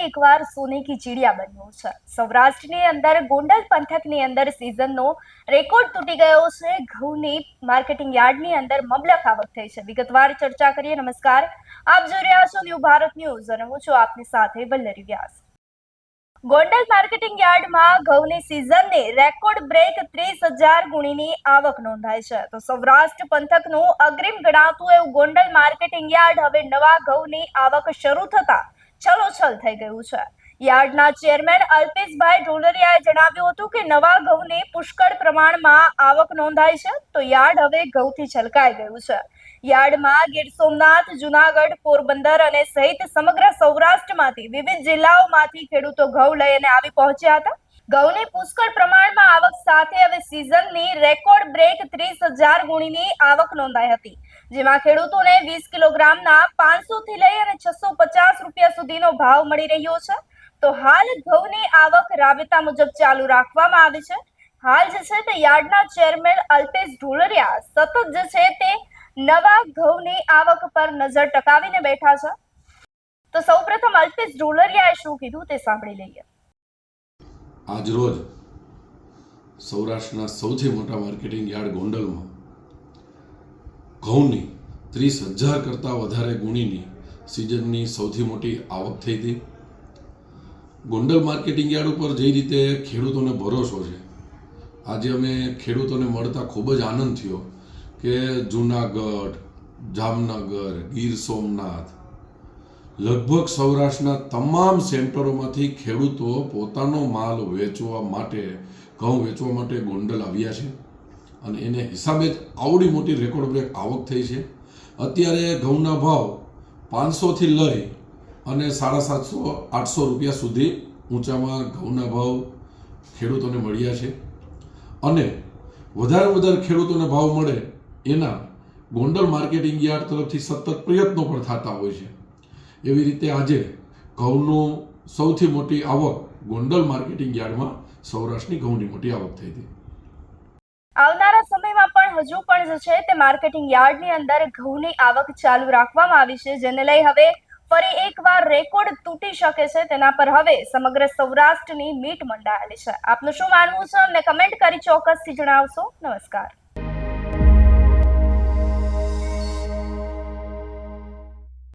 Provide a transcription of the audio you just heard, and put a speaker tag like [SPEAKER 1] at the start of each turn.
[SPEAKER 1] એકવાર સોને કી ચીડિયા બન્યું છે। સૌરાષ્ટ્રની અંદર ગોંડલ પંથકની અંદર સિઝનનો રેકોર્ડ તૂટી ગયો છે। ઘઉંની માર્કેટિંગ યાર્ડની અંદર મબલખ આવક થઈ છે। વિગતવાર ચર્ચા કરીએ। નમસ્કાર, આપ જોઈ રહ્યા છો ન્યૂ ભારત ન્યૂઝ અને હું છું આપની સાથે વલ્લરી વ્યાસ। ગોંડલ માર્કેટિંગ યાર્ડમાં ઘઉંની સિઝનની રેકોર્ડ બ્રેક 30,000 ગુણીની આવક નોંધાઈ છે। તો સૌરાષ્ટ્ર પંથકનું અગ્રીમ ગણાતું એવું ગોંડલ માર્કેટિંગ યાર્ડ હવે નવા ઘઉંની આવક શરૂ થતા છલોછલ થઈ ગયું છે। યાર્ડના ચેરમેન અલ્પેશભાઈ ઢોલરિયાએ જણાવ્યું હતું કે નવા ઘઉંની પુષ્કળ પ્રમાણમાં આવક નોંધાઈ છે। તો યાર્ડ હવે ઘઉંથી છલકાઈ ગયું છે। યાર્ડમાં ગીર સોમનાથ, જુનાગઢ, પોરબંદર અને સહિત સમગ્ર સૌરાષ્ટ્રમાંથી વિવિધ જિલ્લાઓમાંથી ખેડૂતો ઘઉં લઈને આવી પહોંચ્યા હતા। ઘઉંની પુષ્કળ પ્રમાણમાં આવક સાથે હવે સિઝનની રેકોર્ડ બ્રેક 30,000 ગુણીની આવક નોંધાઈ હતી, જેમાં ખેડૂતોને 20 કિલોગ્રામના 500 થી લઈ અને 650 રૂપિયા સુધીનો ભાવ મળી રહ્યો છે। તો હાલ ઘઉંની આવક રાબેતા મુજબ ચાલુ રાખવામાં આવી છે। હાલ જે છે તે યાર્ડના ચેરમેન અલ્પેશ ઢોલરિયા સતત જે છે તે નવા ઘઉંની આવક પર નજર ટકાવીને બેઠા છે। તો સૌપ્રથમ અલ્પેશ ઢોલરિયાએ શું કીધું તે સાંભળી લઈએ।
[SPEAKER 2] આજરોજ સૌરાષ્ટ્રના સૌથી મોટા માર્કેટિંગ યાર્ડ ગોંડલમાં ઘઉંની 30,000 કરતાં વધારે ગુણીની સિઝનની સૌથી મોટી આવક થઈ હતી। ગોંડલ માર્કેટિંગ યાર્ડ ઉપર જે રીતે ખેડૂતોને ભરોસો છે, આજે અમે ખેડૂતોને મળતા ખૂબ જ આનંદ થયો કે જુનાગઢ, જામનગર, ગીર સોમનાથ, લગભગ સૌરાષ્ટ્રના તમામ સેન્ટરોમાંથી ખેડૂતો પોતાનો માલ વેચવા માટે, ઘઉં વેચવા માટે ગોંડલ આવ્યા છે અને એને હિસાબે જ આવડી મોટી રેકોર્ડ બ્રેક આવક થઈ છે। અત્યારે ઘઉંના ભાવ 500થી લઈ અને 750-800 રૂપિયા સુધી ઊંચામાં ઘઉંના ભાવ ખેડૂતોને મળ્યા છે અને વધારે ખેડૂતોને ભાવ મળે એના ગોંડલ માર્કેટિંગ યાર્ડ તરફથી સતત પ્રયત્નો પણ થતા હોય છે। એવી રીતે આજે ઘઉંનું સૌથી મોટી આવક ગોંડલ માર્કેટિંગ યાર્ડમાં સૌરાષ્ટ્રની ઘઉંની મોટી આવક થઈ હતી।
[SPEAKER 1] આવનારા સમયમાં પણ હજુ પણ જે છે તે માર્કેટિંગ યાર્ડની અંદર ઘઉંની આવક ચાલુ રાખવામાં આવી છે, જેને લઈ હવે ફરી એકવાર રેકોર્ડ તૂટી શકે છે, તેના પર હવે સમગ્ર સૌરાષ્ટ્રની મીટ મંડાયેલી છે। આપનું શું માનવું છે અમને કમેન્ટ કરી ચોક્કસથી જણાવશો। નમસ્કાર।